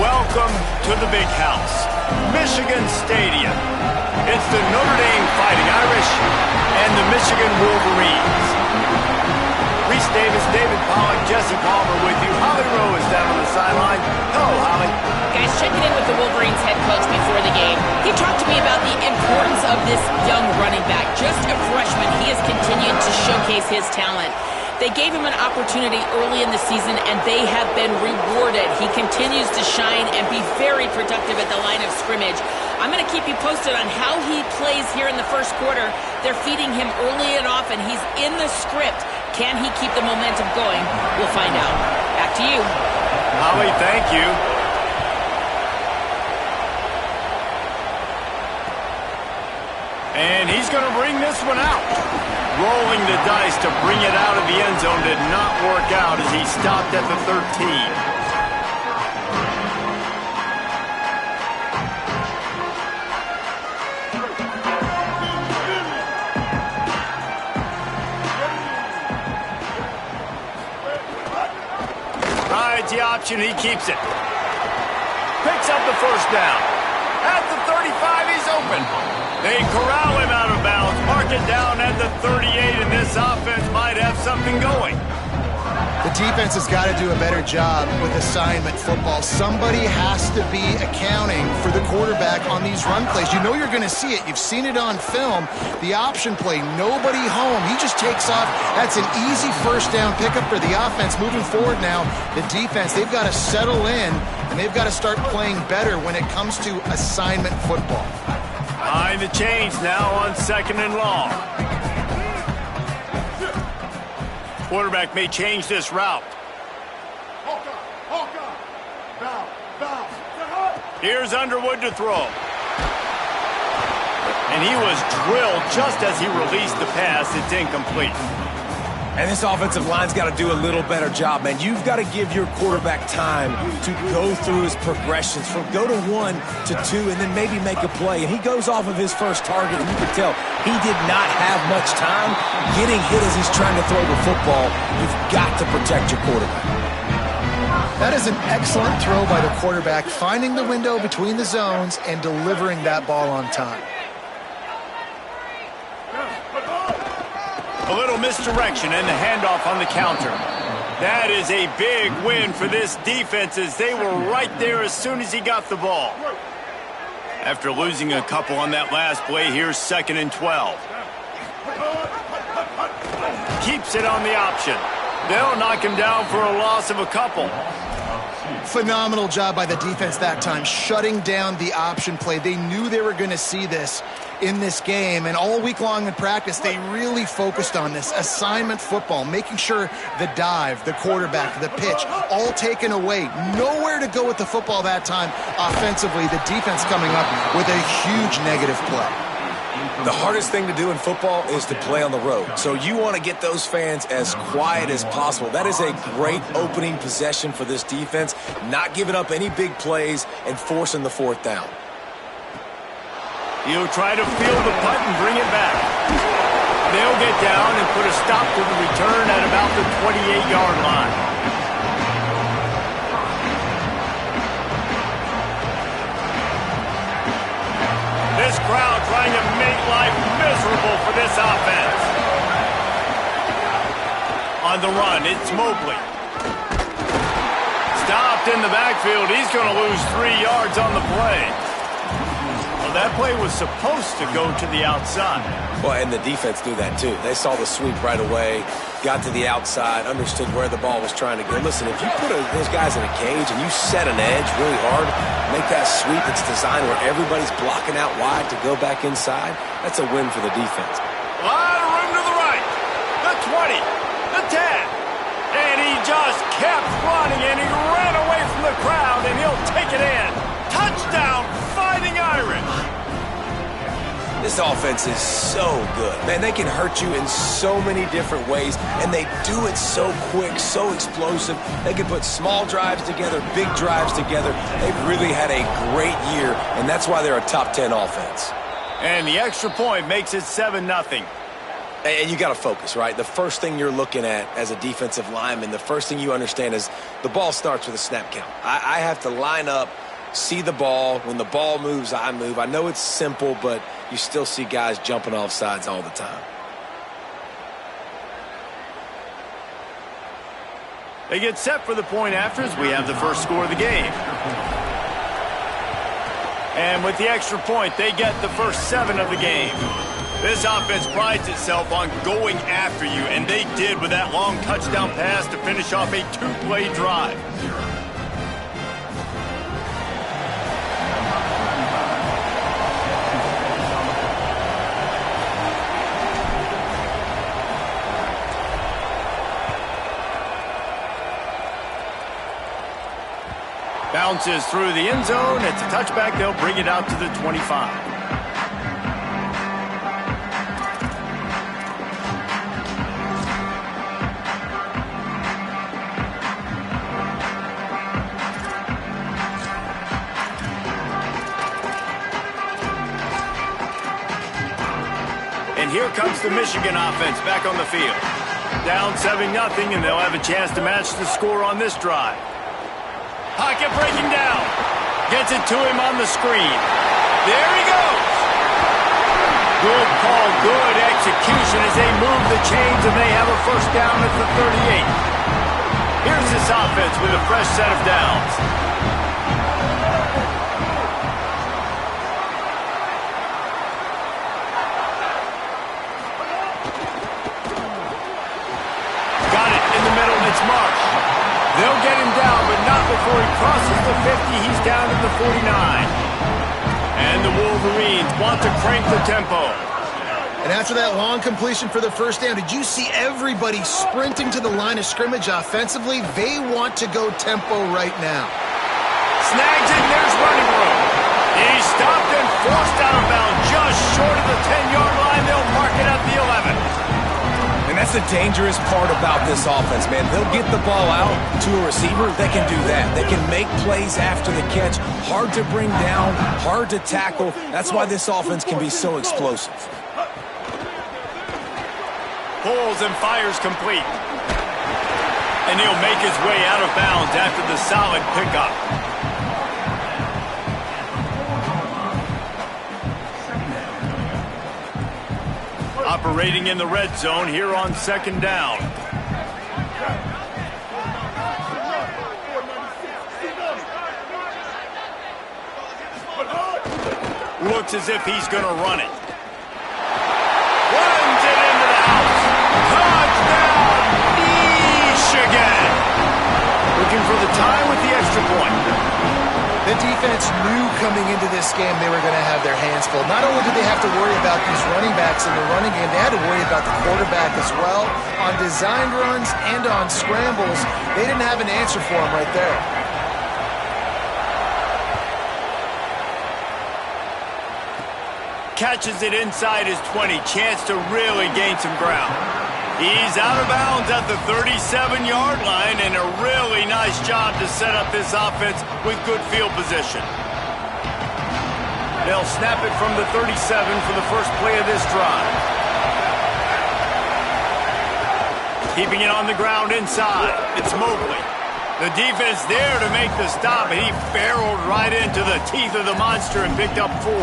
Welcome to the big house, Michigan Stadium. It's the Notre Dame Fighting Irish and the Michigan Wolverines. Reese Davis, David Pollack, Jesse Palmer with you. Holly Rowe is down on the sideline. Hello, Holly. Guys, checking in with the Wolverines head coach before the game. He talked to me about the importance of this young running back. Just a freshman, he has continued to showcase his talent. They gave him an opportunity early in the season, and they have been rewarded. He continues to shine and be very productive at the line of scrimmage. I'm going to keep you posted on how he plays here in the first quarter. They're feeding him early and often. He's in the script. Can he keep the momentum going? We'll find out. Back to you. Holly, thank you. And he's going to bring this one out. Rolling the dice to bring it out of the end zone did not work out as he stopped at the 13. Rides the option, he keeps it. Picks up the first down. At the 35, he's open. They corral him out of bounds, mark it down at the 38, and this offense might have something going. The defense has got to do a better job with assignment football. Somebody has to be accounting for the quarterback on these run plays. You know you're going to see it. You've seen it on film. The option play, nobody home. He just takes off. That's an easy first down pickup for the offense. Moving forward now, the defense, they've got to settle in, and they've got to start playing better when it comes to assignment football. Behind the chains now on 2nd and long. Quarterback may change this route. Here's Underwood to throw. And he was drilled just as he released the pass. It's incomplete. And this offensive line's got to do a little better job, man. You've got to give your quarterback time to go through his progressions from go to 1 to 2 and then maybe make a play. And he goes off of his first target, and you can tell he did not have much time getting hit as he's trying to throw the football. You've got to protect your quarterback. That is an excellent throw by the quarterback, finding the window between the zones and delivering that ball on time. A little misdirection and the handoff on the counter. That is a big win for this defense as they were right there as soon as he got the ball. After losing a couple on that last play, here's 2nd and 12. Keeps it on the option. They'll knock him down for a loss of a couple. Phenomenal job by the defense that time, shutting down the option play. They knew they were going to see this in this game, and all week long in practice, they really focused on this assignment football, making sure the dive, the quarterback, the pitch, all taken away. Nowhere to go with the football that time offensively. The defense coming up with a huge negative play. The hardest thing to do in football is to play on the road. So you want to get those fans as quiet as possible. That is a great opening possession for this defense, not giving up any big plays and forcing the 4th down. He'll try to field the punt and bring it back. They'll get down and put a stop to the return at about the 28-yard line. This crowd trying to make life miserable for this offense. On the run, it's Mobley. Stopped in the backfield. He's going to lose 3 yards on the play. Well, that play was supposed to go to the outside. Well, and the defense knew that too. They saw the sweep right away, got to the outside, understood where the ball was trying to go. Listen, if you put those guys in a cage and you set an edge really hard, make that sweep that's designed where everybody's blocking out wide to go back inside, that's a win for the defense. A lot of room to the right. The 20, the 10. And he just kept running, and he ran away from the crowd, and he'll take it in. Touchdown, Fighting Irish. This offense is so good. Man, they can hurt you in so many different ways, and they do it so quick, so explosive. They can put small drives together, big drives together. They've really had a great year, and that's why they're a top 10 offense. And the extra point makes it 7-0. And you got to focus, right? The first thing you're looking at as a defensive lineman, the first thing you understand is the ball starts with a snap count. I have to line up, see the ball. When the ball moves, I move. I know it's simple, but you still see guys jumping off sides all the time. They get set for the point after as we have the first score of the game. And with the extra point, they get the first 7 of the game. This offense prides itself on going after you, and they did with that long touchdown pass to finish off a 2-play drive. Bounces through the end zone. It's a touchback. They'll bring it out to the 25. And here comes the Michigan offense back on the field. Down 7-0, and they'll have a chance to match the score on this drive. Pocket breaking down. Gets it to him on the screen. There he goes. Good call, good execution as they move the chains, and they have a first down at the 38. Here's this offense with a fresh set of downs. Got it in the middle, it's Marsh. They'll get him down, but not before he crosses the 50. He's down to the 49. And the Wolverines want to crank the tempo. And after that long completion for the first down, did you see everybody sprinting to the line of scrimmage offensively? They want to go tempo right now. Snags it, and there's running room. He's stopped and forced out of bounds just short of the 10-yard line. They'll mark it at the 11. And that's the dangerous part about this offense, man. They'll get the ball out to a receiver. They can do that. They can make plays after the catch. Hard to bring down, hard to tackle. That's why this offense can be so explosive. Pulls and fires complete. And he'll make his way out of bounds after the solid pickup. Operating in the red zone here on second down. Looks as if he's going to run it. Runs it into the house. Touchdown, Michigan. Looking for the tie with the extra point. The defense knew coming into this game they were going to have their hands full. Not only did they have to worry about these running backs in the running game, they had to worry about the quarterback as well. On designed runs and on scrambles, they didn't have an answer for him right there. Catches it inside his 20. Chance to really gain some ground. He's out of bounds at the 37-yard line, and a really nice job to set up this offense with good field position. They'll snap it from the 37 for the first play of this drive. Keeping it on the ground inside. It's Mobley. The defense there to make the stop, and he barreled right into the teeth of the monster and picked up 4.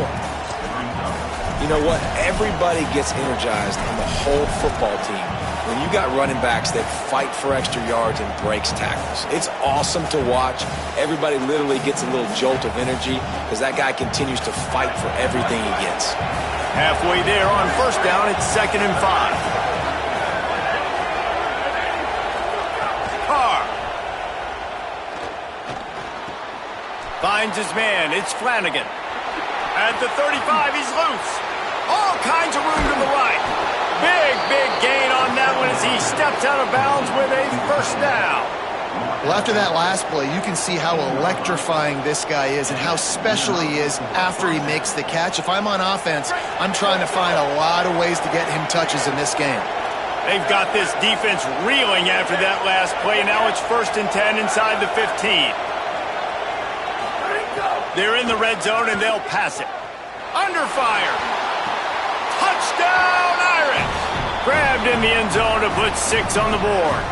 You know what? Everybody gets energized on the whole football team when you got running backs that fight for extra yards and breaks tackles. It's awesome to watch. Everybody literally gets a little jolt of energy because that guy continues to fight for everything he gets. Halfway there on first down, it's 2nd and 5. Carr finds his man. It's Flanagan. At the 35, he's loose. All kinds of room to the right. Big gain on that one as he steps out of bounds with a first down. Well, after that last play, you can see how electrifying this guy is and how special he is after he makes the catch. If I'm on offense, I'm trying to find a lot of ways to get him touches in this game. They've got this defense reeling after that last play. Now it's 1st and 10 inside the 15. They're in the red zone, and they'll pass it. Under fire. Touchdown, Irish. Grabbed in the end zone to put 6 on the board.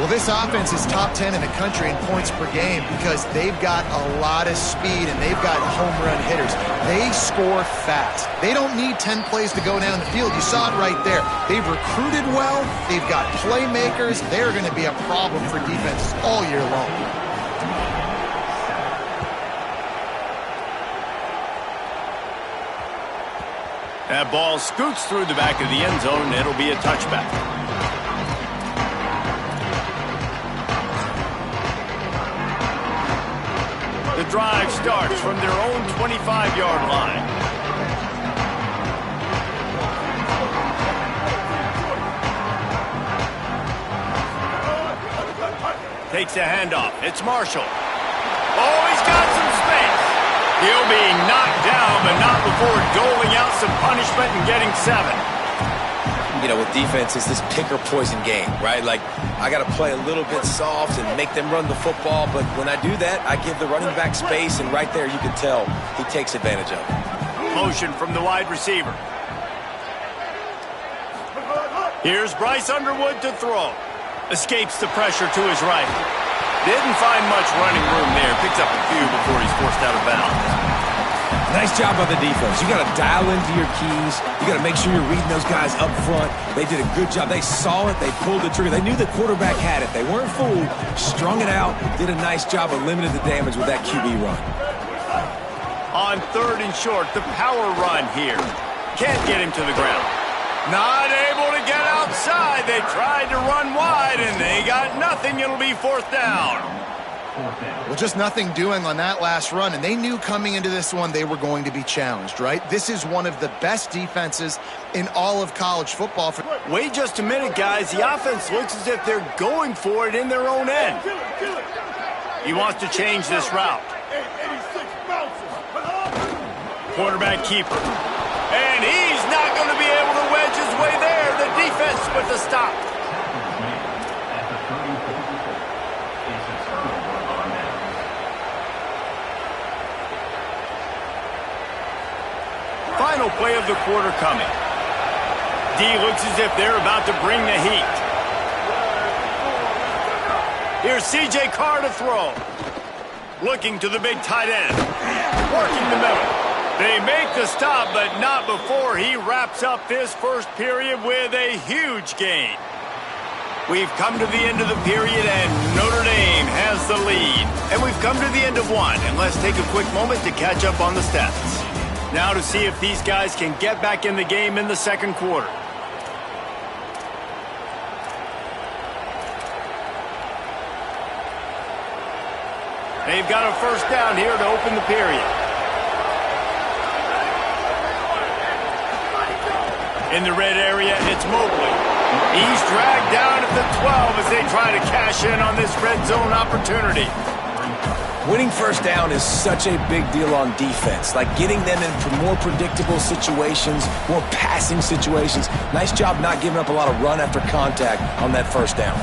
Well, this offense is top 10 in the country in points per game because they've got a lot of speed and they've got home run hitters. They score fast. They don't need 10 plays to go down the field. You saw it right there. They've recruited well. They've got playmakers. They're going to be a problem for defenses all year long. That ball scoots through the back of the end zone, and it'll be a touchback. The drive starts from their own 25-yard line. Takes a handoff. It's Marshall. Oh, he's got some space. He'll be knocked down, but not before doling out some punishment and getting 7. You know, with defense, it's this pick-or-poison game, right? Like, I got to play a little bit soft and make them run the football, but when I do that, I give the running back space, and right there you can tell he takes advantage of it. Motion from the wide receiver. Here's Bryce Underwood to throw. Escapes the pressure to his right. Didn't find much running room there. Picks up a few before he's forced out of bounds. Nice job by the defense. You got to dial into your keys. You got to make sure you're reading those guys up front. They did a good job. They saw it. They pulled the trigger. They knew the quarterback had it. They weren't fooled. Strung it out. Did a nice job of limiting the damage with that QB run. On 3rd and short, the power run here. Can't get him to the ground. Not able to get outside. They tried to run wide, and they got nothing. It'll be 4th down. Well, just nothing doing on that last run, and they knew coming into this one they were going to be challenged, right? This is one of the best defenses in all of college football. Wait just a minute, guys. The offense looks as if they're going for it in their own end. He wants to change this route. Quarterback keeper. And he's not going to be able to wedge his way there. The defense with the stop. Final play of the quarter coming. D looks as if they're about to bring the heat. Here's C.J. Carr to throw. Looking to the big tight end. Working the middle. They make the stop, but not before he wraps up this first period with a huge gain. We've come to the end of the period, and Notre Dame has the lead. And we've come to the end of one, and let's take a quick moment to catch up on the stats. Now to see if these guys can get back in the game in the second quarter. They've got a first down here to open the period. In the red area, it's Mobley. He's dragged down at the 12 as they try to cash in on this red zone opportunity. Winning first down is such a big deal on defense, like getting them into more predictable situations, more passing situations. Nice job not giving up a lot of run after contact on that first down.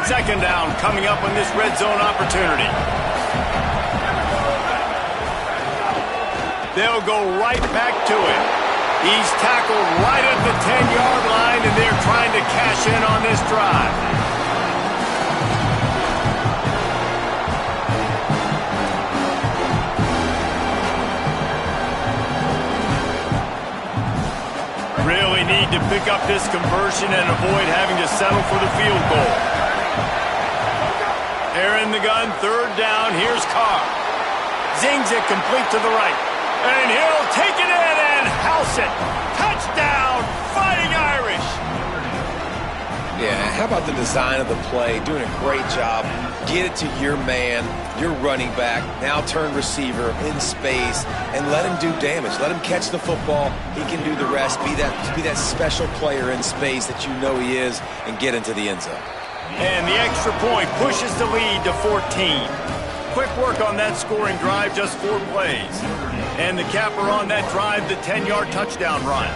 Second down coming up on this red zone opportunity. They'll go right back to it. He's tackled right at the 10-yard line, and they're trying to cash in on this drive. Really need to pick up this conversion and avoid having to settle for the field goal. They're in the gun, 3rd down. Here's Carr. Zings it complete to the right. And he'll take it in and house it. Touchdown, Fighting Irish. Yeah, how about the design of the play? Doing a great job. Get it to your man, your running back, now turn receiver in space, and let him do damage. Let him catch the football. He can do the rest. Be that special player in space that you know he is, and get into the end zone. And the extra point pushes the lead to 14. Quick work on that scoring drive, just 4 plays. And the capper on that drive, the 10-yard touchdown run.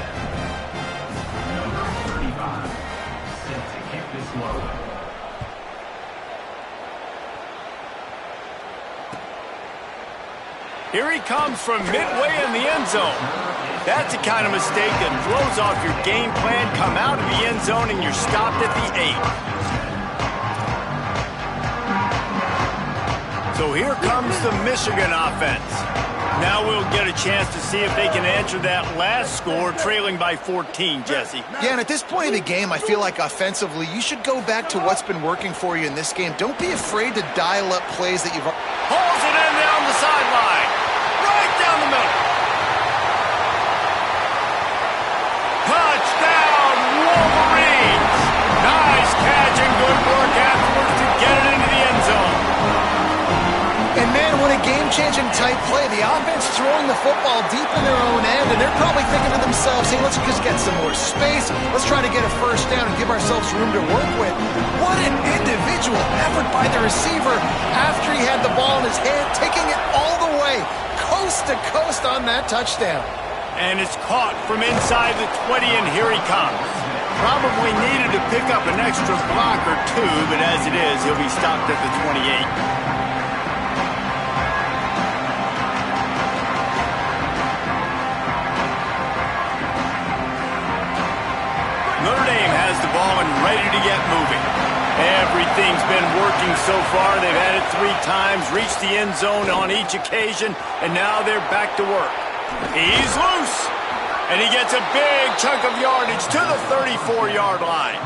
Here he comes from midway in the end zone. That's the kind of mistake that throws off your game plan. Come out of the end zone and you're stopped at the 8. So here comes the Michigan offense. Now we'll get a chance to see if they can answer that last score, trailing by 14, Jesse. Yeah, and at this point of the game, I feel like offensively, you should go back to what's been working for you in this game. Don't be afraid to dial up plays that you've... Hauls it in down the sideline. Right down the middle. Touchdown, Wolverines! Nice catch and good work afterwards to get it into the end zone. And man, what a game-changing type play. The offense throwing the football deep in their own end, and they're probably thinking to themselves, hey, let's just get some more space. Let's try to get a first down and give ourselves room to work with. What an individual effort by the receiver after he had the ball in his hand, taking it all the way, coast to coast on that touchdown. And it's caught from inside the 20, and here he comes. Probably needed to pick up an extra block or two, but as it is, he'll be stopped at the 28. Notre Dame has the ball and ready to get moving. Everything's been working so far. They've had it 3 times, reached the end zone on each occasion, and now they're back to work. He's loose, and he gets a big chunk of yardage to the 34-yard line.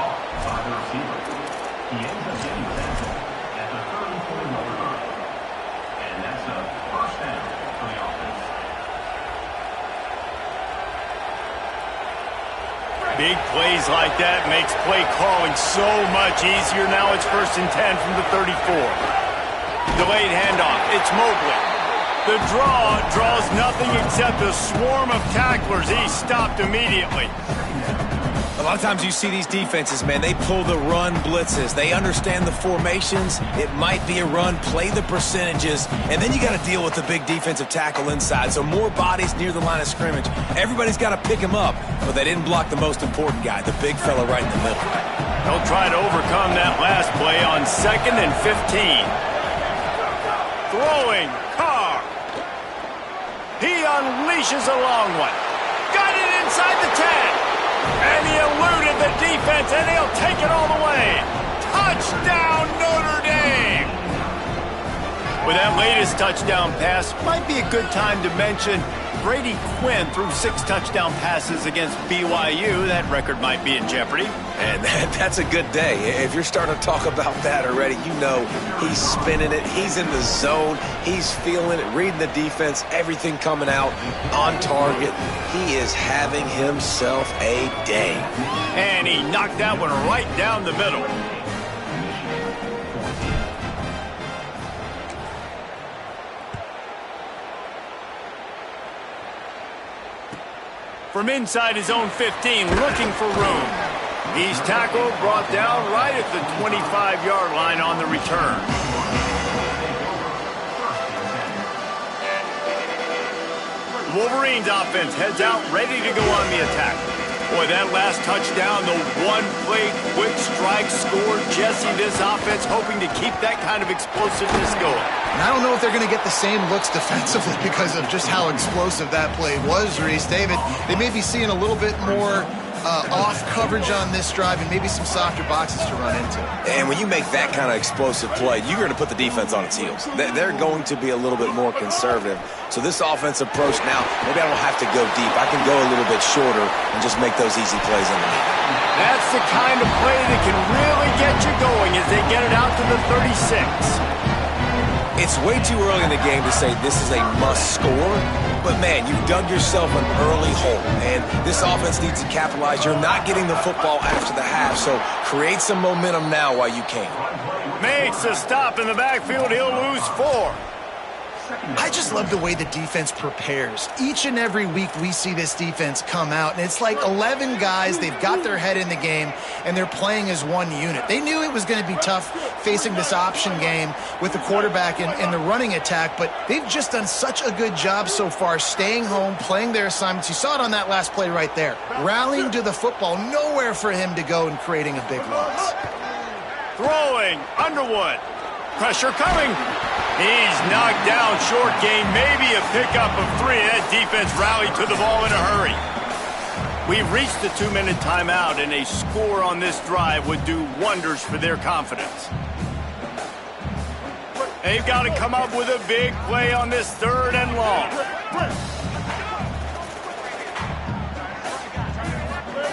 Big plays like that makes play calling so much easier. Now it's 1st and 10 from the 34. Delayed handoff. It's Mobley. The draw draws nothing except a swarm of tacklers. He's stopped immediately. A lot of times you see these defenses, man, they pull the run blitzes. They understand the formations. It might be a run, play the percentages, and then you got to deal with the big defensive tackle inside. So more bodies near the line of scrimmage. Everybody's got to pick him up, but they didn't block the most important guy, the big fella right in the middle. They'll try to overcome that last play on 2nd and 15. Throwing, Carr. He unleashes a long one. Got it inside the 10. And he eluded the defense, and he'll take it all the way. Touchdown, Notre Dame! With that latest touchdown pass, might be a good time to mention Brady Quinn threw 6 touchdown passes against BYU. That record might be in jeopardy. And that's a good day. If you're starting to talk about that already, you know he's spinning it. He's in the zone. He's feeling it, reading the defense, everything coming out on target. He is having himself a day. And he knocked that one right down the middle. From inside his own 15, looking for room. He's tackled, brought down right at the 25-yard line on the return. Wolverines offense heads out, ready to go on the attack. Boy, that last touchdown, the one-play quick strike score. Jesse, this offense hoping to keep that kind of explosiveness going. And I don't know if they're going to get the same looks defensively because of just how explosive that play was, Reese. David, they may be seeing a little bit more off coverage on this drive and maybe some softer boxes to run into. And when you make that kind of explosive play, you're going to put the defense on its heels. They're going to be a little bit more conservative. So this offense approach now, maybe I don't have to go deep. I can go a little bit shorter and just make those easy plays underneath. That's the kind of play that can really get you going as they get it out to the 36. It's way too early in the game to say this is a must score, but man, you've dug yourself an early hole, and this offense needs to capitalize. You're not getting the football after the half, so create some momentum now while you can. Makes a stop in the backfield. He'll lose 4. I just love the way the defense prepares. Each and every week we see this defense come out, and it's like 11 guys. They've got their head in the game, and they're playing as one unit. They knew it was going to be tough facing this option game with the quarterback in the running attack, but they've just done such a good job so far staying home, playing their assignments. You saw it on that last play right there. Rallying to the football, nowhere for him to go and creating a big loss. Throwing, Underwood. Pressure coming. He's knocked down short gain, maybe a pickup of 3. That defense rallied to the ball in a hurry. We've reached the 2-minute timeout, and a score on this drive would do wonders for their confidence. They've got to come up with a big play on this 3rd and long.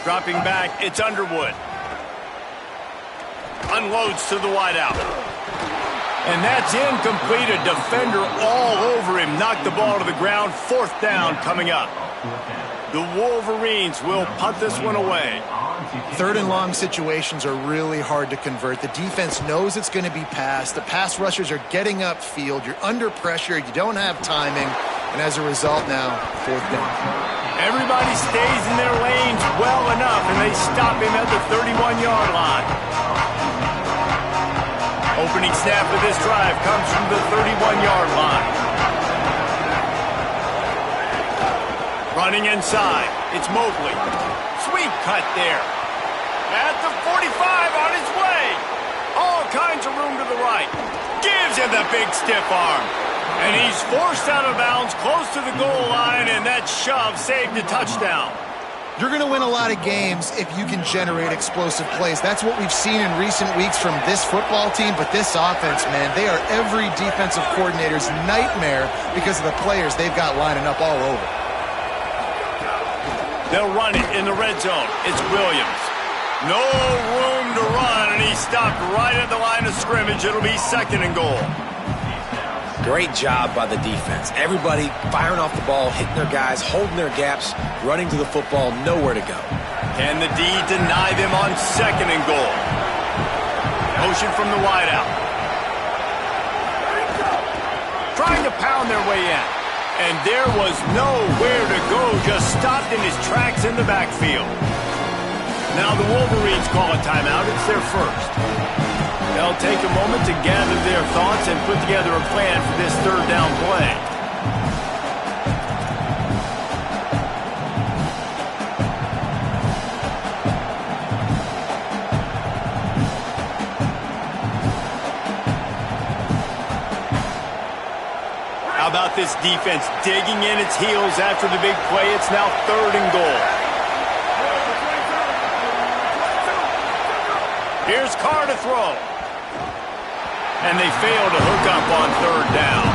Dropping back, it's Underwood. Unloads to the wideout. And that's incomplete. A defender all over him. Knocked the ball to the ground. 4th down coming up. The Wolverines will punt this one away. 3rd and long situations are really hard to convert. The defense knows it's going to be passed. The pass rushers are getting upfield. You're under pressure. You don't have timing. And as a result now, 4th down. Everybody stays in their lanes well enough, and they stop him at the 31-yard line. Opening snap of this drive comes from the 31-yard line. Running inside, it's Mobley. Sweet cut there. At the 45, on his way. All kinds of room to the right. Gives him the big stiff arm. And he's forced out of bounds close to the goal line, and that shove saved a touchdown. You're going to win a lot of games if you can generate explosive plays. That's what we've seen in recent weeks from this football team, but this offense, man, they are every defensive coordinator's nightmare because of the players they've got lining up all over. They'll run it in the red zone. It's Williams. No room to run, and he stopped right at the line of scrimmage. It'll be 2nd and goal. Great job by the defense. Everybody firing off the ball, hitting their guys, holding their gaps, running to the football, nowhere to go. Can the D deny them on 2nd and goal? Motion from the wideout. Trying to pound their way in. And there was nowhere to go, just stopped in his tracks in the backfield. Now the Wolverines call a timeout. It's their 1st. They'll take a moment to gather their thoughts and put together a plan for this 3rd down play. How about this defense digging in its heels after the big play? It's now 3rd and goal. Here's Carr to throw. And they fail to hook up on 3rd down.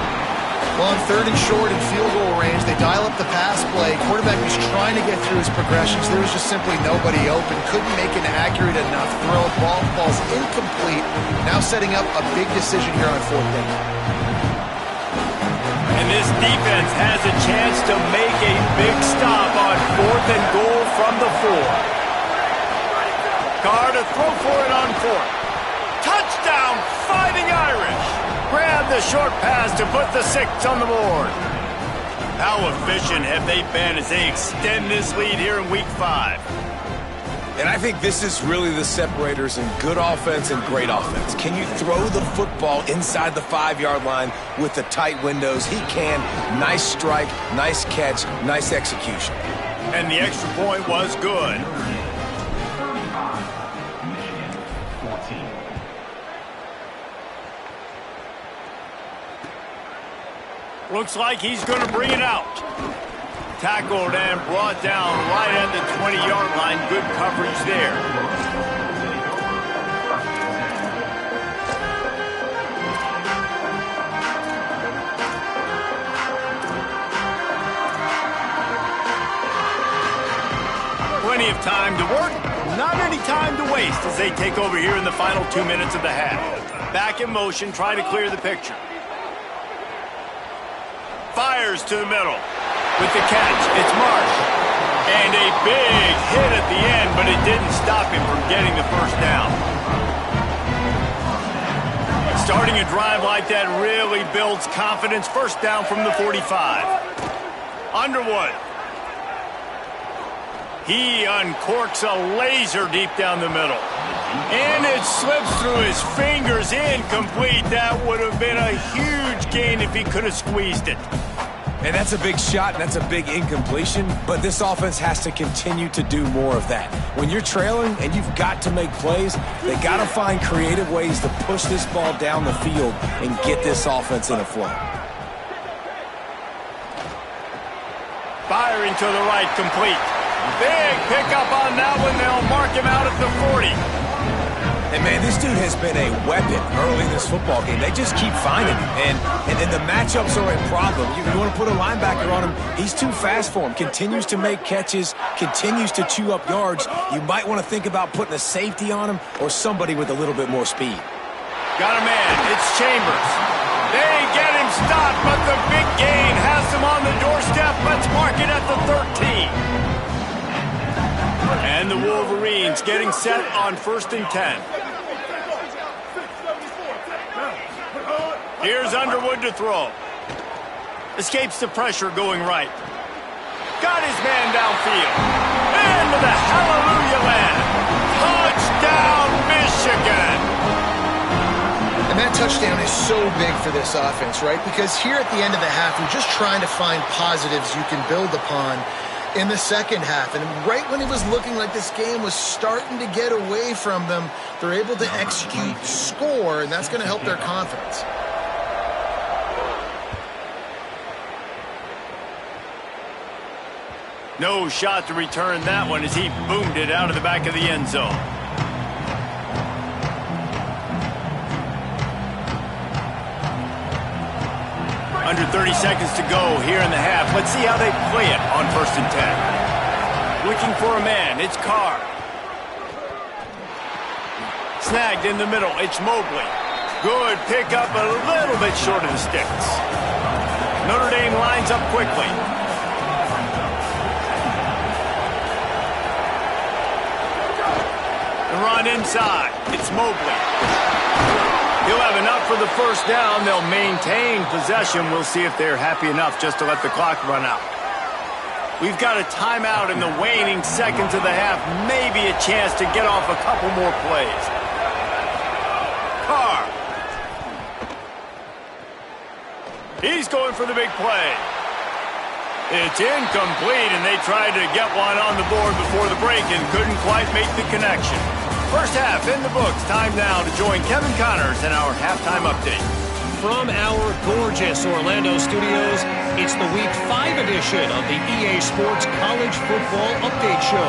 Well, on 3rd and short and field goal range, they dial up the pass play. Quarterback was trying to get through his progressions. There was just simply nobody open. Couldn't make an accurate enough throw. Ball falls incomplete. Now setting up a big decision here on 4th down. And this defense has a chance to make a big stop on 4th and goal from the 4. Carr to throw for it on 4th. Touchdown, Fighting Irish. Grab the short pass to put the 6 on the board. How efficient have they been as they extend this lead here in Week 5? And I think this is really the separators in good offense and great offense. Can you throw the football inside the 5-yard line with the tight windows? He can. Nice strike, nice catch, nice execution. And the extra point was good. Looks like he's going to bring it out. Tackled and brought down right at the 20-yard line. Good coverage there. Plenty of time to work, not any time to waste as they take over here in the final 2 minutes of the half. Back in motion, try to clear the picture. Fires to the middle. With the catch, it's Marsh. And a big hit at the end, but it didn't stop him from getting the 1st down. Starting a drive like that really builds confidence. 1st down from the 45. Underwood. He uncorks a laser deep down the middle. And it slips through his fingers, incomplete. That would have been a huge gain if he could have squeezed it. And that's a big shot, and that's a big incompletion, but this offense has to continue to do more of that. When you're trailing and you've got to make plays, they got to find creative ways to push this ball down the field and get this offense in a flow. Firing to the right, complete. Big pickup on that one. They'll mark him out at the 40. And, man, this dude has been a weapon early in this football game. They just keep finding him. And the matchups are a problem. You want to put a linebacker on him, he's too fast for him. Continues to make catches, continues to chew up yards. You might want to think about putting a safety on him or somebody with a little bit more speed. Got a man. It's Chambers. They get him stopped, but the big gain has him on the doorstep. Let's mark it at the 13. And the Wolverines getting set on 1st and 10. Here's Underwood to throw. Escapes the pressure going right. Got his man downfield. Into the hallelujah land. Touchdown, Michigan! And that touchdown is so big for this offense, right? Because here at the end of the half, you're just trying to find positives you can build upon in the second half. And right when it was looking like this game was starting to get away from them, they're able to execute, score, and that's going to help their confidence. No shot to return that one as he boomed it out of the back of the end zone. Under 30 seconds to go here in the half. Let's see how they play it on 1st and 10. Looking for a man. It's Carr. Snagged in the middle. It's Mobley. Good pickup, a little bit short of the sticks. Notre Dame lines up quickly. The run inside. It's Mobley. He'll have enough for the first down. They'll maintain possession. We'll see if they're happy enough just to let the clock run out. We've got a timeout in the waning seconds of the half. Maybe a chance to get off a couple more plays. Carr. He's going for the big play. It's incomplete, and they tried to get one on the board before the break and couldn't quite make the connection. First half in the books. Time now to join Kevin Connors in our halftime update. From our gorgeous Orlando studios, it's the Week 5 edition of the EA Sports College Football Update Show.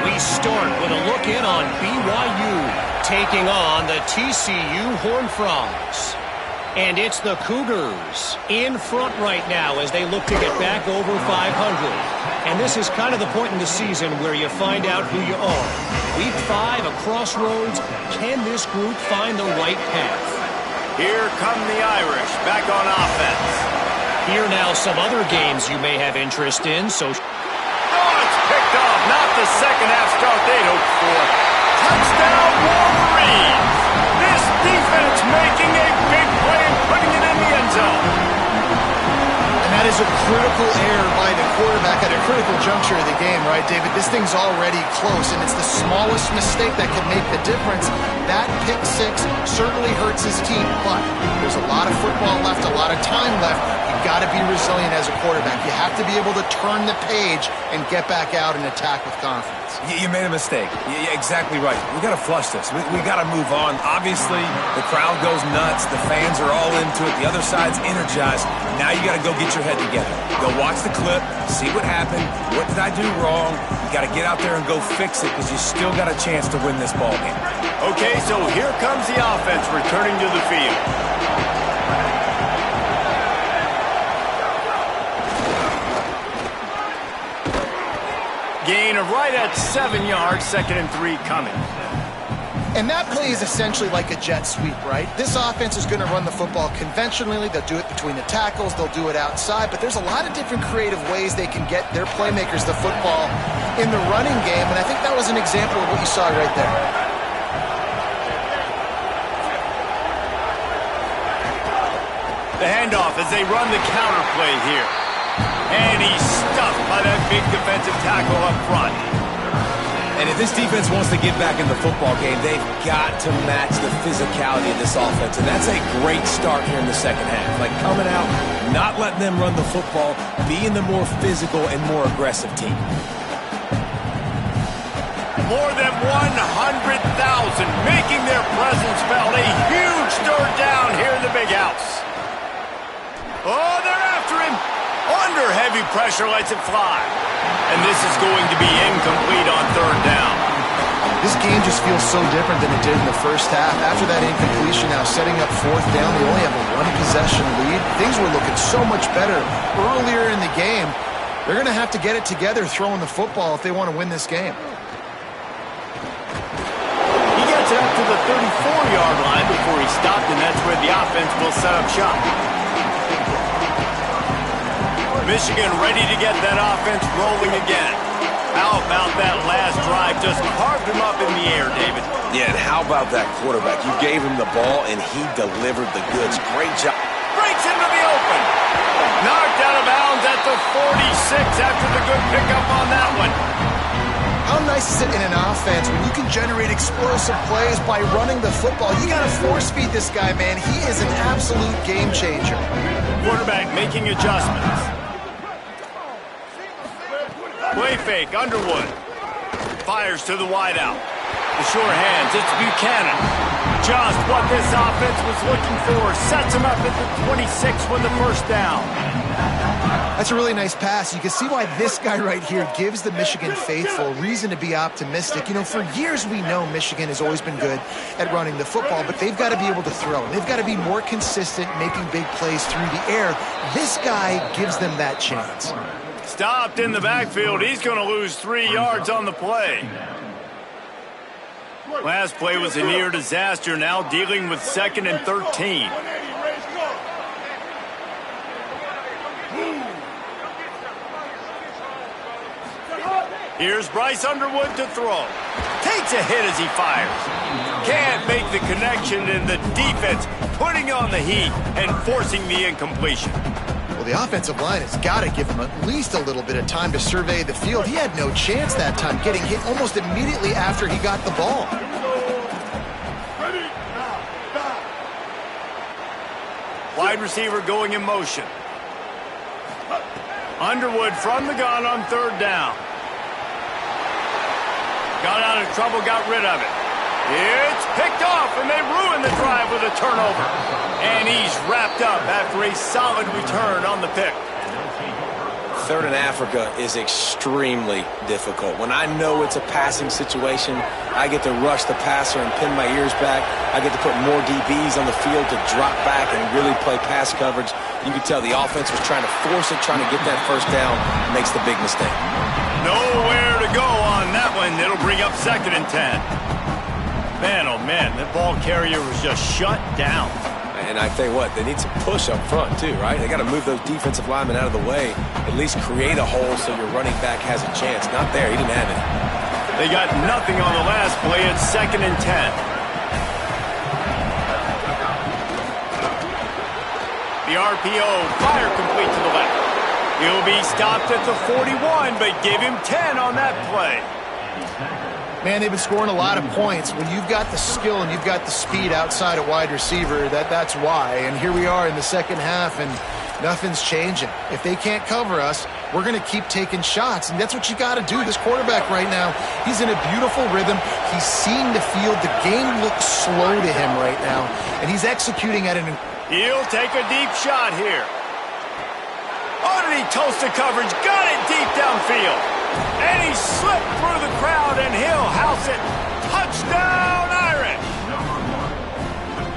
We start with a look in on BYU, taking on the TCU Horned Frogs. And it's the Cougars in front right now as they look to get back over 500. And this is kind of the point in the season where you find out who you are. Week 5, a crossroads. Can this group find the right path? Here come the Irish, back on offense. Here now some other games you may have interest in. So, it's picked off. Not the second half start they'd hoped for. Touchdown, Wolverines! This defense making a big play and putting it in the end zone. And that is a critical error by the quarterback at a critical juncture of the game, right, David? This thing's already close, and it's the smallest mistake that could make the difference. That pick six certainly hurts his team, but there's a lot of football left, a lot of time left. You've got to be resilient as a quarterback. You have to be able to turn the page and get back out and attack with confidence. You made a mistake. You're exactly right. We got to flush this. We got to move on. Obviously, the crowd goes nuts. The fans are all into it. The other side's energized. Now you got to go get your head together. Go watch the clip, see what happened. What did I do wrong? You got to get out there and go fix it because you still got a chance to win this ball game. Okay, so here comes the offense returning to the field. Gain of right at 7 yards, 2nd and 3 coming. And that play is essentially like a jet sweep, right? This offense is going to run the football conventionally. They'll do it between the tackles. They'll do it outside. But there's a lot of different creative ways they can get their playmakers the football in the running game. And I think that was an example of what you saw right there. The handoff as they run the counter play here. And he's stuffed by that big defensive tackle up front. And if this defense wants to get back in the football game, they've got to match the physicality of this offense. And that's a great start here in the second half. Like coming out, not letting them run the football, being the more physical and more aggressive team. More than 100,000 making their presence felt. A huge third down here in the big house. Oh, they're after him. Under heavy pressure, lets it fly. And this is going to be incomplete on third down. This game just feels so different than it did in the first half. After that incompletion, now setting up fourth down, they only have a one-possession lead. Things were looking so much better earlier in the game. They're going to have to get it together throwing the football if they want to win this game. He gets it up to the 34-yard line before he stopped, and that's where the offense will set up shop. Michigan ready to get that offense rolling again. How about that last drive? Just carved him up in the air, David. Yeah, and how about that quarterback? You gave him the ball, and he delivered the goods. Great job. Breaks into the open. Knocked out of bounds at the 46 after the good pickup on that one. How nice is it in an offense when you can generate explosive plays by running the football? You got to force feed this guy, man. He is an absolute game changer. Quarterback making adjustments. Play fake, Underwood. Fires to the wideout. The sure hands, it's Buchanan. Just what this offense was looking for. Sets him up at the 26 with the first down. That's a really nice pass. You can see why this guy right here gives the Michigan faithful reason to be optimistic. You know, for years we know Michigan has always been good at running the football, but they've got to be able to throw. They've got to be more consistent making big plays through the air. This guy gives them that chance. Stopped in the backfield. He's going to lose 3 yards on the play. Last play was a near disaster. Now dealing with 2nd and 13. Here's Bryce Underwood to throw. Takes a hit as he fires. Can't make the connection, and the defense putting on the heat and forcing the incompletion. Well, the offensive line has got to give him at least a little bit of time to survey the field. He had no chance that time, getting hit almost immediately after he got the ball. Wide receiver going in motion. Underwood from the gun on third down. Got out of trouble, got rid of it. It's picked off, and they ruin the drive with a turnover. And he's wrapped up after a solid return on the pick. Third in Africa is extremely difficult. When I know it's a passing situation, I get to rush the passer and pin my ears back. I get to put more DBs on the field to drop back and really play pass coverage. You can tell the offense was trying to force it, trying to get that first down, makes the big mistake. Nowhere to go on that one. It'll bring up 2nd and 10. Man, oh man, that ball carrier was just shut down. And I tell you what, they need some push up front too, right? They got to move those defensive linemen out of the way, at least create a hole so your running back has a chance. Not there, he didn't have it. They got nothing on the last play. It's 2nd and 10. The RPO, fire complete to the left. He'll be stopped at the 41, but give him 10 on that play. Man, they've been scoring a lot of points. When you've got the skill and you've got the speed outside at wide receiver, that's why. And here we are in the second half, and nothing's changing. If they can't cover us, we're going to keep taking shots, and that's what you got to do. This quarterback right now, he's in a beautiful rhythm. He's seeing the field. The game looks slow to him right now, and he's executing at an... He'll take a deep shot here. Underneath toasted coverage, got it deep downfield. And he slipped through the crowd, and he'll house it. Touchdown, Irish!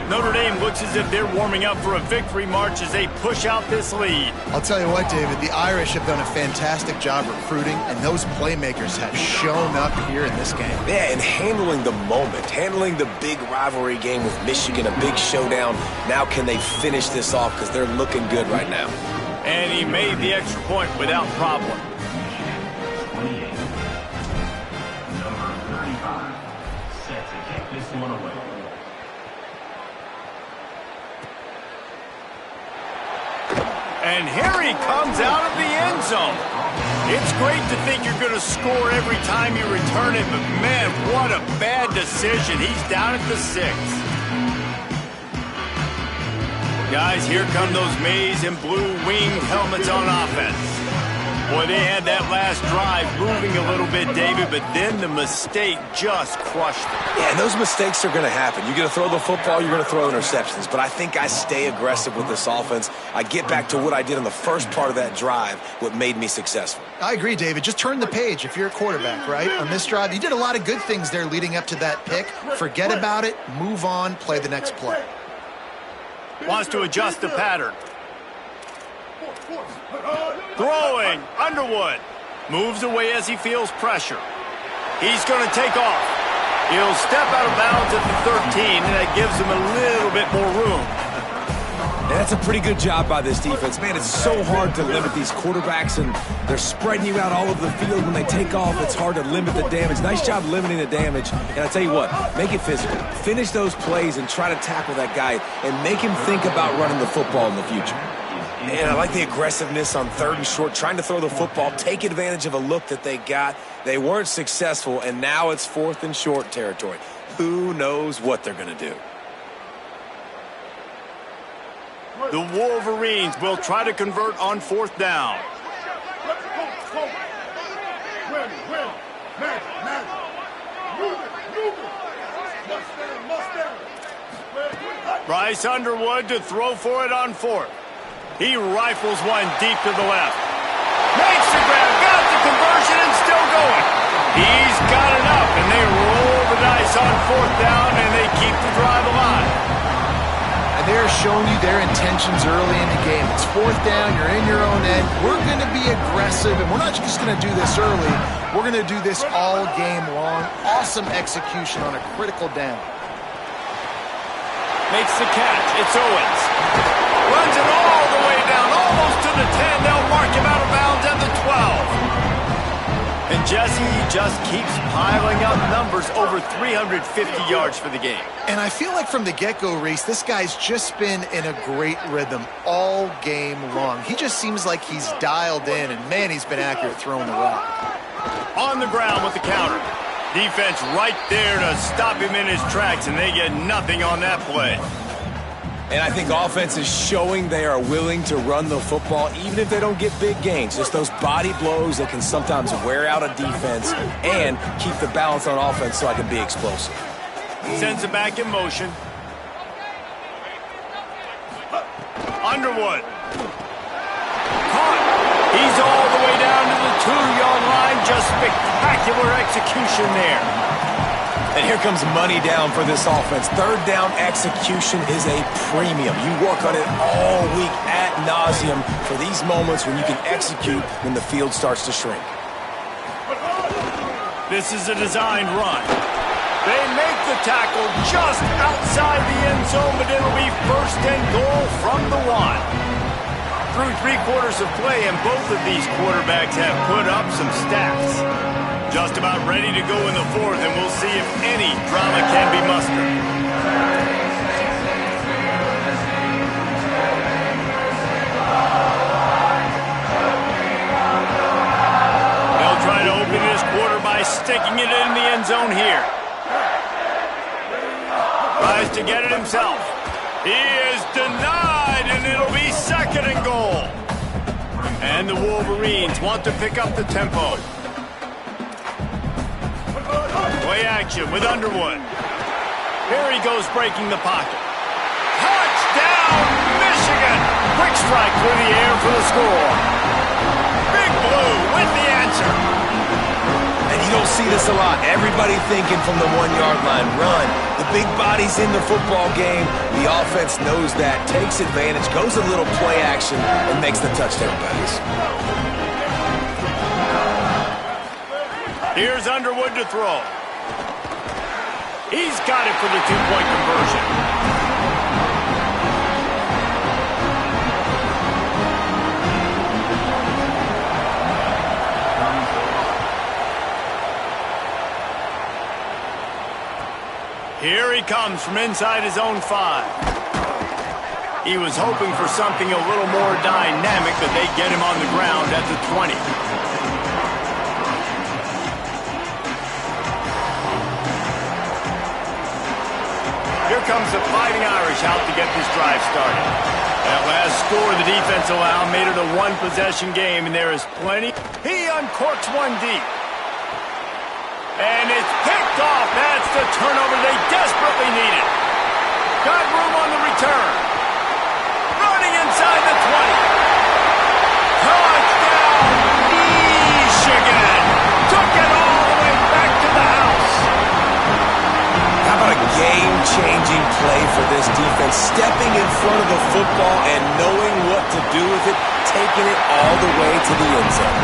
Notre Dame looks as if they're warming up for a victory march as they push out this lead. I'll tell you what, David, the Irish have done a fantastic job recruiting, and those playmakers have shown up here in this game. Yeah, and handling the moment, handling the big rivalry game with Michigan, a big showdown. Now can they finish this off, because they're looking good right now. And he made the extra point without problem. And here he comes out of the end zone. It's great to think you're going to score every time you return it, but man, what a bad decision. He's down at the 6. Guys, here come those maize and blue winged helmets on offense. Boy, they had that last drive moving a little bit, David, but then the mistake just crushed them. Yeah, and those mistakes are going to happen. You're going to throw the football, you're going to throw interceptions. But I think I stay aggressive with this offense. I get back to what I did in the first part of that drive, what made me successful. I agree, David. Just turn the page if you're a quarterback, right? On this drive, you did a lot of good things there leading up to that pick. Forget about it, move on, play the next play. Wants to adjust the pattern. Throwing, Underwood. Moves away as he feels pressure. He's going to take off. He'll step out of bounds at the 13, and that gives him a little bit more room. And that's a pretty good job by this defense. Man, it's so hard to limit these quarterbacks, and they're spreading you out all over the field. When they take off, it's hard to limit the damage. Nice job limiting the damage. And I tell you what, make it physical. Finish those plays and try to tackle that guy and make him think about running the football in the future. And I like the aggressiveness on 3rd and short, trying to throw the football, take advantage of a look that they got. They weren't successful, and now it's 4th and short territory. Who knows what they're going to do? The Wolverines will try to convert on 4th down. Bryce Underwood to throw for it on 4th. He rifles one deep to the left. Makes the grab, got the conversion, and still going. He's got enough, and they roll the dice on 4th down, and they keep the drive alive. And they're showing you their intentions early in the game. It's 4th down, you're in your own end. We're going to be aggressive, and we're not just going to do this early. We're going to do this all game long. Awesome execution on a critical down. Makes the catch. It's Owens. Runs it all the way down, almost to the 10. They'll mark him out of bounds at the 12. And Jesse just keeps piling up numbers, over 350 yards for the game. And I feel like from the get-go, Reese, this guy's just been in a great rhythm all game long. He just seems like he's dialed in, and man, he's been accurate throwing the rock. On the ground with the counter. Defense right there to stop him in his tracks, and they get nothing on that play. And I think offense is showing they are willing to run the football, even if they don't get big gains. Just those body blows that can sometimes wear out a defense and keep the balance on offense so I can be explosive. Sends it back in motion. Underwood. Caught. He's all the way down to the 2-yard line. Just spectacular execution there. And here comes money down for this offense. 3rd down execution is a premium. You work on it all week ad nauseum for these moments when you can execute when the field starts to shrink. This is a designed run. They make the tackle just outside the end zone, but it'll be 1st and goal from the 1. Through 3/4 of play, and both of these quarterbacks have put up some stats. Just about ready to go in the 4th, and we'll see if any drama can be mustered. They'll try to open this quarter by sticking it in the end zone here. Tries to get it himself. He is denied, and it'll be 2nd and goal. And the Wolverines want to pick up the tempo. Play action with Underwood. Here he goes breaking the pocket. Touchdown, Michigan! Quick strike through the air for the score. Big Blue with the answer. And you don't see this a lot. Everybody thinking from the 1-yard line, run. The big body's in the football game. The offense knows that, takes advantage, goes a little play action, and makes the touchdown pass. Here's Underwood to throw. He's got it for the 2-point conversion. Here he comes from inside his own 5. He was hoping for something a little more dynamic, but they get him on the ground at the 20. Here comes the Fighting Irish out to get this drive started. That last score the defense allowed made it a one-possession game, and there is plenty. He uncorks one deep. And it's picked off. That's the turnover they desperately needed. Got room on the return. Running inside the 20. Touchdown, Michigan. Took it all the way back to the house. How about a game-changing play for this defense? Stepping in front of the football and knowing what to do with it, taking it all the way to the end zone.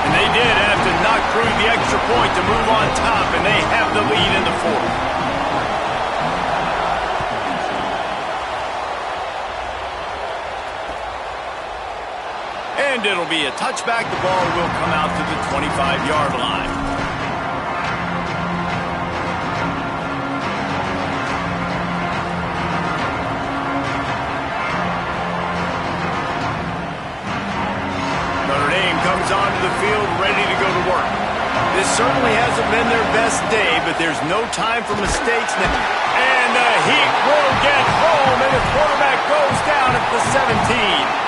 And they did have to knock through the extra point to move on top, and they have the lead in the fourth. And it'll be a touchback. The ball will come out to the 25-yard line. Notre Dame comes onto the field ready to go to work. This certainly hasn't been their best day, but there's no time for mistakes. And the Heat will get home, and the quarterback goes down at the 17.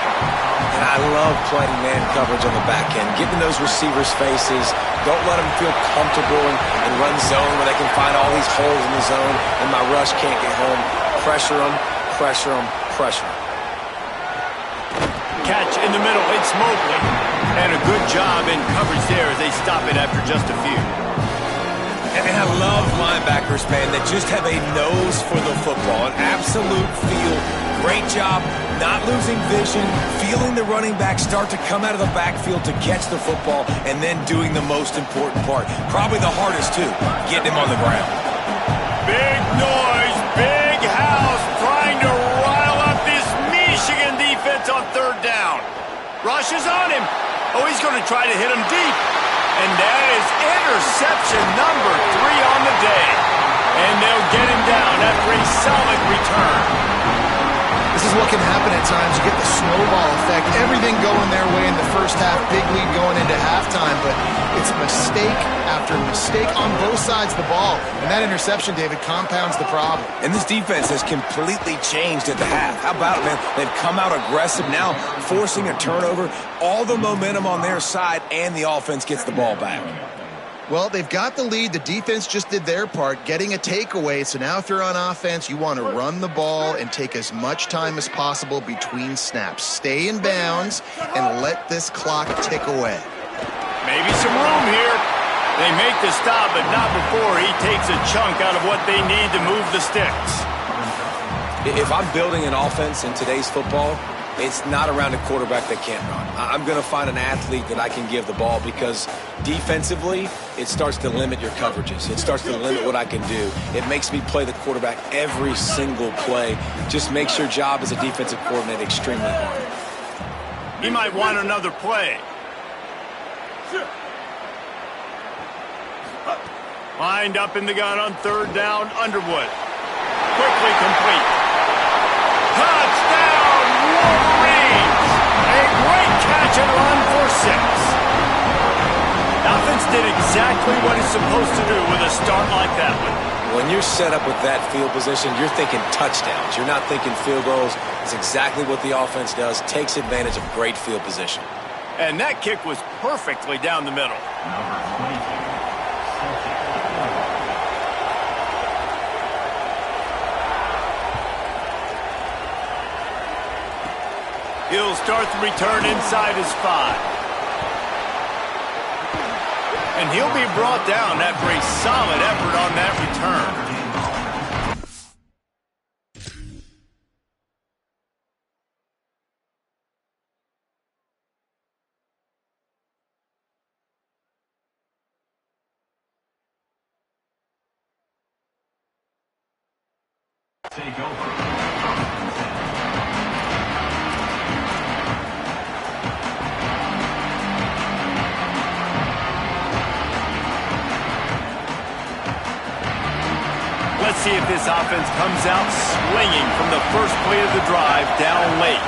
And I love playing man coverage on the back end, giving those receivers faces. Don't let them feel comfortable and run zone where they can find all these holes in the zone, and my rush can't get home. Pressure them, pressure them, pressure them. Catch in the middle, it's Mobley. And a good job in coverage there as they stop it after just a few. And I love linebackers, man, that just have a nose for the football, an absolute feel. Great job not losing vision, feeling the running back start to come out of the backfield to catch the football, and then doing the most important part. Probably the hardest, too, getting him on the ground. Big noise, big house, trying to rile up this Michigan defense on third down. Rushes on him. Oh, he's going to try to hit him deep. And that is interception number 3 on the day. And they'll get him down after a solid return. This is what can happen at times. You get the snowball effect. Everything going their way in the first half. Big lead going into halftime. But it's mistake after mistake on both sides of the ball. And that interception, David, compounds the problem. And this defense has completely changed at the half. How about it, man? They've come out aggressive now, forcing a turnover. All the momentum on their side, and the offense gets the ball back. Well, they've got the lead. The defense just did their part, getting a takeaway. So now if you're on offense, you want to run the ball and take as much time as possible between snaps. Stay in bounds and let this clock tick away. Maybe some room here. They make the stop, but not before he takes a chunk out of what they need to move the sticks. If I'm building an offense in today's football, it's not around a quarterback that can't run. I'm going to find an athlete that I can give the ball, because defensively, it starts to limit your coverages. It starts to limit what I can do. It makes me play the quarterback every single play. Just makes your job as a defensive coordinator extremely hard. He might want another play. Lined up in the gun on third down, Underwood. Quickly complete. Touchdown, Wolverines! A great catch and run for 6. Offense did exactly what it's supposed to do with a start like that one. When you're set up with that field position, you're thinking touchdowns. You're not thinking field goals. It's exactly what the offense does. Takes advantage of great field position. And that kick was perfectly down the middle. He'll start the return inside his 5. And he'll be brought down after a solid effort on that return. Take over. Let's see if this offense comes out swinging from the first play of the drive down late.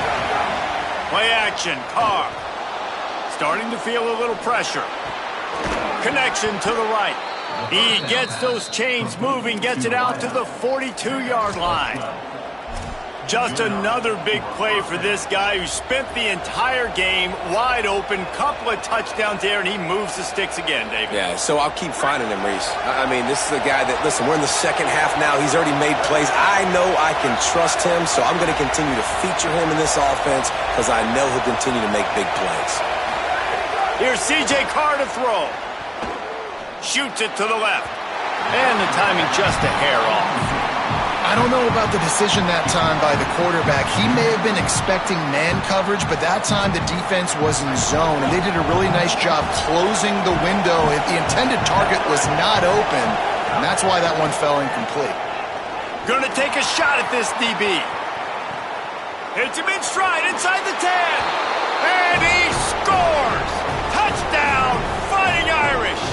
Play action, Carr. Starting to feel a little pressure. Connection to the right. He gets those chains moving, gets it out to the 42-yard line. Just another big play for this guy who spent the entire game wide open. Couple of touchdowns there, and he moves the sticks again, David. Yeah, so I'll keep finding him, Reese. I mean, this is the guy that, listen, we're in the second half now. He's already made plays. I know I can trust him, so I'm going to continue to feature him in this offense because I know he'll continue to make big plays. Here's C.J. Carr to throw. Shoots it to the left. And the timing just a hair off. I don't know about the decision that time by the quarterback. He may have been expecting man coverage, but that time the defense was in zone, and they did a really nice job closing the window. The intended target was not open, and that's why that one fell incomplete. Gonna take a shot at this DB. Hits him in stride inside the 10. And he scores! Touchdown, Fighting Irish!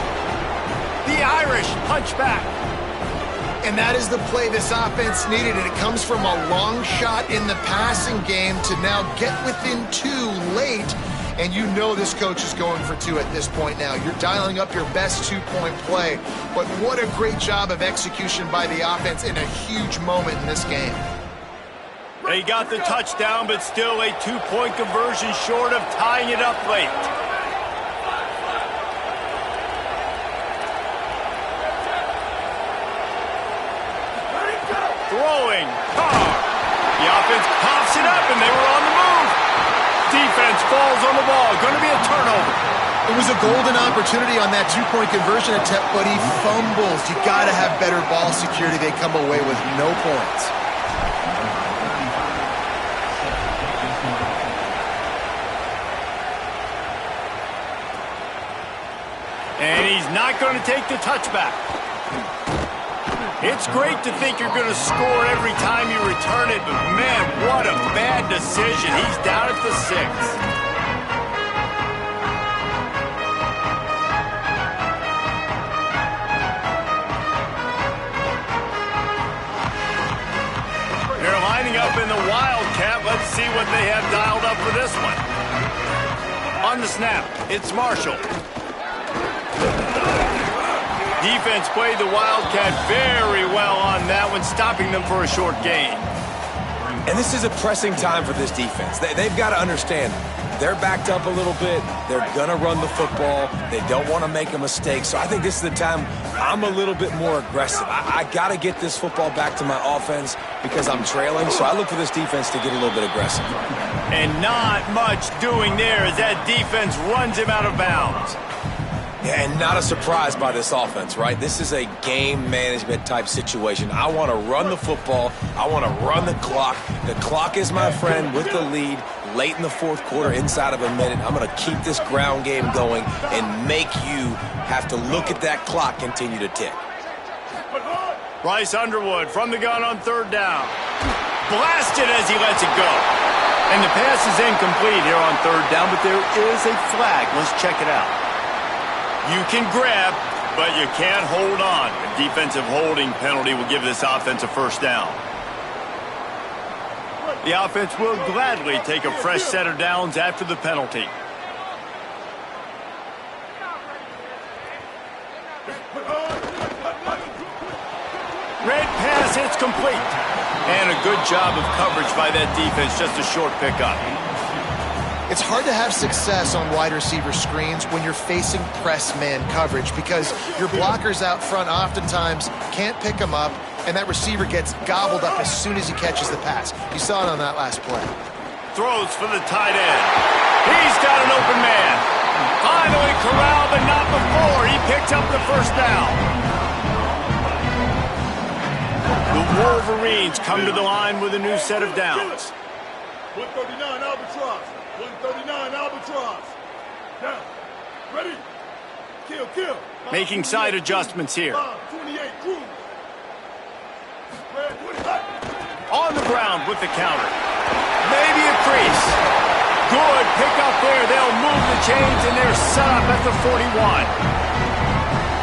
The Irish punch back. And that is the play this offense needed, and it comes from a long shot in the passing game to now get within 2 late, and you know this coach is going for 2 at this point now. You're dialing up your best 2-point play, but what a great job of execution by the offense in a huge moment in this game. They got the touchdown, but still a 2-point conversion short of tying it up late. Throwing, Carr. The offense pops it up, and they were on the move. Defense falls on the ball. Going to be a turnover. It was a golden opportunity on that 2-point conversion attempt, but he fumbles. You got to have better ball security. They come away with no points. And he's not going to take the touchback. It's great to think you're going to score every time you return it, but man, what a bad decision. He's down at the 6. They're lining up in the Wildcat. Let's see what they have dialed up for this one. On the snap, it's Marshall. Defense played the Wildcat very well on that one, stopping them for a short gain. And this is a pressing time for this defense. They've got to understand, they're backed up a little bit. They're going to run the football. They don't want to make a mistake. So I think this is the time I'm a little bit more aggressive. I got to get this football back to my offense because I'm trailing. So I look for this defense to get a little bit aggressive. And not much doing there as that defense runs him out of bounds. Yeah, and not a surprise by this offense, right? This is a game management type situation. I want to run the football. I want to run the clock. The clock is my friend with the lead late in the 4th quarter, inside of a minute. I'm going to keep this ground game going and make you have to look at that clock continue to tick. Bryce Underwood from the gun on 3rd down. Blasted as he lets it go. And the pass is incomplete here on 3rd down, but there is a flag. Let's check it out. You can grab, but you can't hold on. A defensive holding penalty will give this offense a 1st down. The offense will gladly take a fresh set of downs after the penalty. Red pass hits complete. And a good job of coverage by that defense, just a short pickup. It's hard to have success on wide receiver screens when you're facing press man coverage because your blockers out front oftentimes can't pick them up, and that receiver gets gobbled up as soon as he catches the pass. You saw it on that last play. Throws for the tight end. He's got an open man. Finally corralled, but not before. He picks up the 1st down. The Wolverines come to the line with a new set of downs. 139 Albatross. 139 Albatross. Down. Ready. Kill, kill. Making side adjustments here. 28 cruise. On the ground with the counter. Maybe a crease. Good pick up there. They'll move the chains, and they're set up at the 41.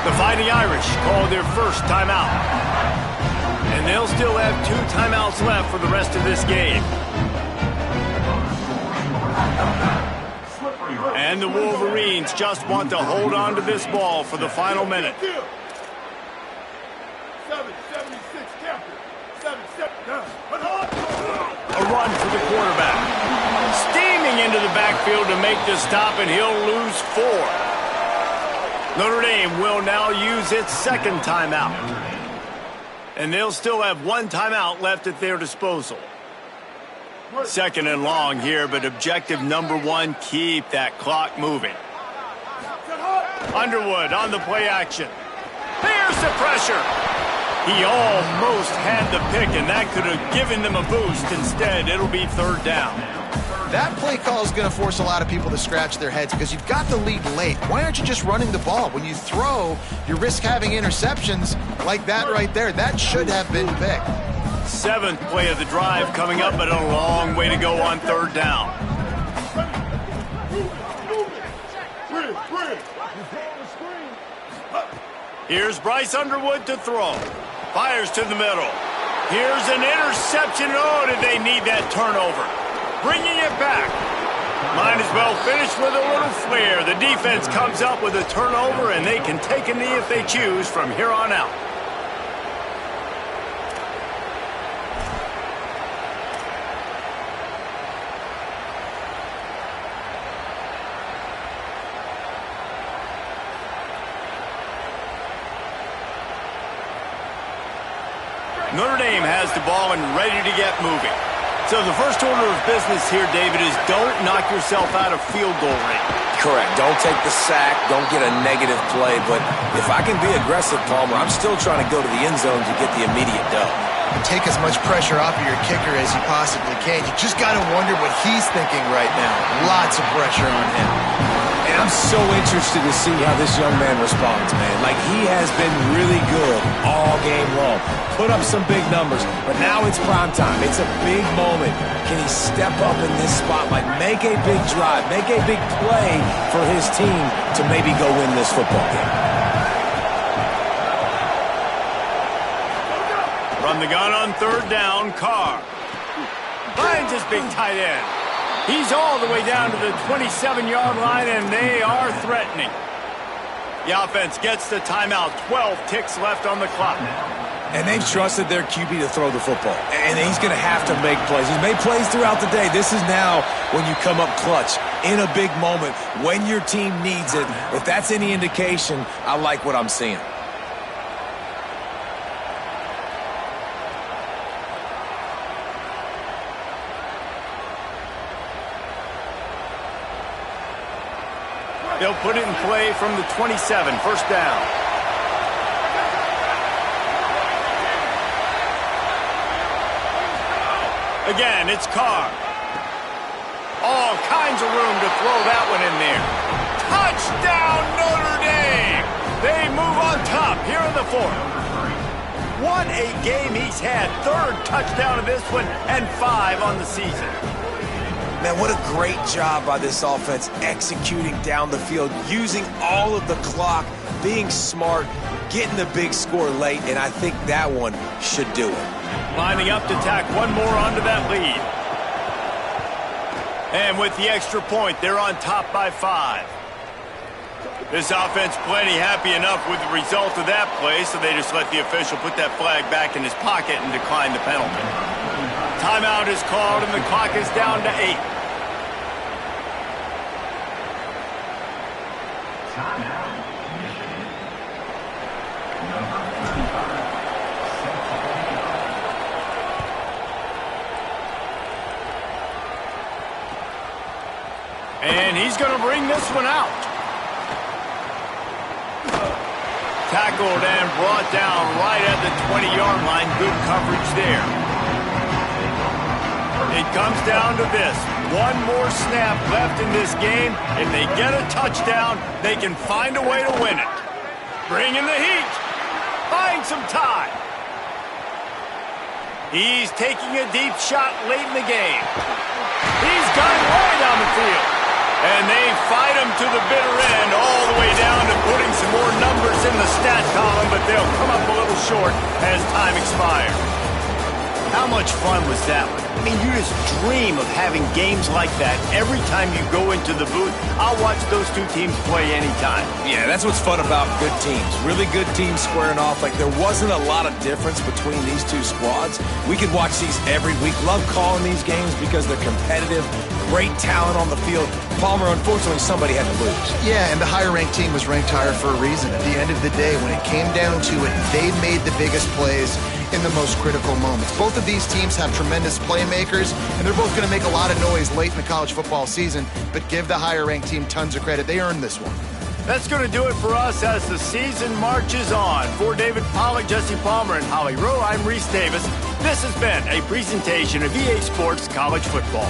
The Fighting Irish call their first timeout. still have 2 timeouts left for the rest of this game. And the Wolverines just want to hold on to this ball for the final minute. 776 captain. 7-7. A run for the quarterback. Steaming into the backfield to make the stop, and he'll lose 4. Notre Dame will now use its 2nd timeout. And they'll still have 1 timeout left at their disposal. 2nd and long here, but objective number 1, keep that clock moving. Underwood on the play action. There's the pressure. He almost had the pick, and that could have given them a boost. Instead, it'll be 3rd down. That play call is going to force a lot of people to scratch their heads because you've got the lead late. Why aren't you just running the ball? When you throw, you risk having interceptions like that right there. That should have been picked. 7th play of the drive coming up, but a long way to go on 3rd down. Here's Bryce Underwood to throw. Fires to the middle. Here's an interception. Oh, did they need that turnover? Bringing it back. Might as well finish with a little flair. The defense comes up with a turnover, and they can take a knee if they choose from here on out. Notre Dame has the ball and ready to get moving. So the first order of business here, David, is don't knock yourself out of field goal range. Correct. Don't take the sack. Don't get a negative play. But if I can be aggressive, Palmer, I'm still trying to go to the end zone to get the immediate dub. Take as much pressure off of your kicker as you possibly can. You just got to wonder what he's thinking right now. Lots of pressure on him. And I'm so interested to see how this young man responds, man. Like, he has been really good all game long. Put up some big numbers, but now it's prime time. It's a big moment. Can he step up in this spotlight, make a big drive, make a big play for his team to maybe go win this football game? From the gun on 3rd down, Carr finds his big tight end. He's all the way down to the 27-yard line, and they are threatening. The offense gets the timeout. 12 ticks left on the clock. And they've trusted their QB to throw the football. And he's going to have to make plays. He's made plays throughout the day. This is now when you come up clutch in a big moment when your team needs it. If that's any indication, I like what I'm seeing. They'll put it in play from the 27, 1st down. Again, it's Carr. All kinds of room to throw that one in there. Touchdown, Notre Dame! They move on top here in the 4th. What a game he's had. 3rd touchdown of this one and 5 on the season. Man, what a great job by this offense executing down the field, using all of the clock, being smart, getting the big score late, and I think that one should do it. Lining up to tack one more onto that lead. And with the extra point, they're on top by 5. This offense plenty happy enough with the result of that play, so they just let the official put that flag back in his pocket and decline the penalty. Timeout is called, and the clock is down to 8. Timeout, Michigan. Number 25, set to take over. And he's going to bring this one out. Tackled and brought down right at the 20-yard line. Good coverage there. It comes down to this. One more snap left in this game. If they get a touchdown, they can find a way to win it. Bring in the heat. Find some time. He's taking a deep shot late in the game. He's got it way down the field. And they fight him to the bitter end, all the way down to putting some more numbers in the stat column, but they'll come up a little short as time expires. How much fun was that one? I mean, you just dream of having games like that every time you go into the booth. I'll watch those two teams play anytime. Yeah, that's what's fun about good teams. Really good teams squaring off. Like, there wasn't a lot of difference between these two squads. We could watch these every week. Love calling these games because they're competitive. Great talent on the field. Palmer, unfortunately, somebody had to lose. Yeah, and the higher-ranked team was ranked higher for a reason. At the end of the day, when it came down to it, they made the biggest plays in the most critical moments. Both of these teams have tremendous playmakers, and they're both going to make a lot of noise late in the college football season, but give the higher-ranked team tons of credit. They earned this one. That's going to do it for us as the season marches on. For David Pollack, Jesse Palmer, and Holly Rowe, I'm Reese Davis. This has been a presentation of EA Sports College Football.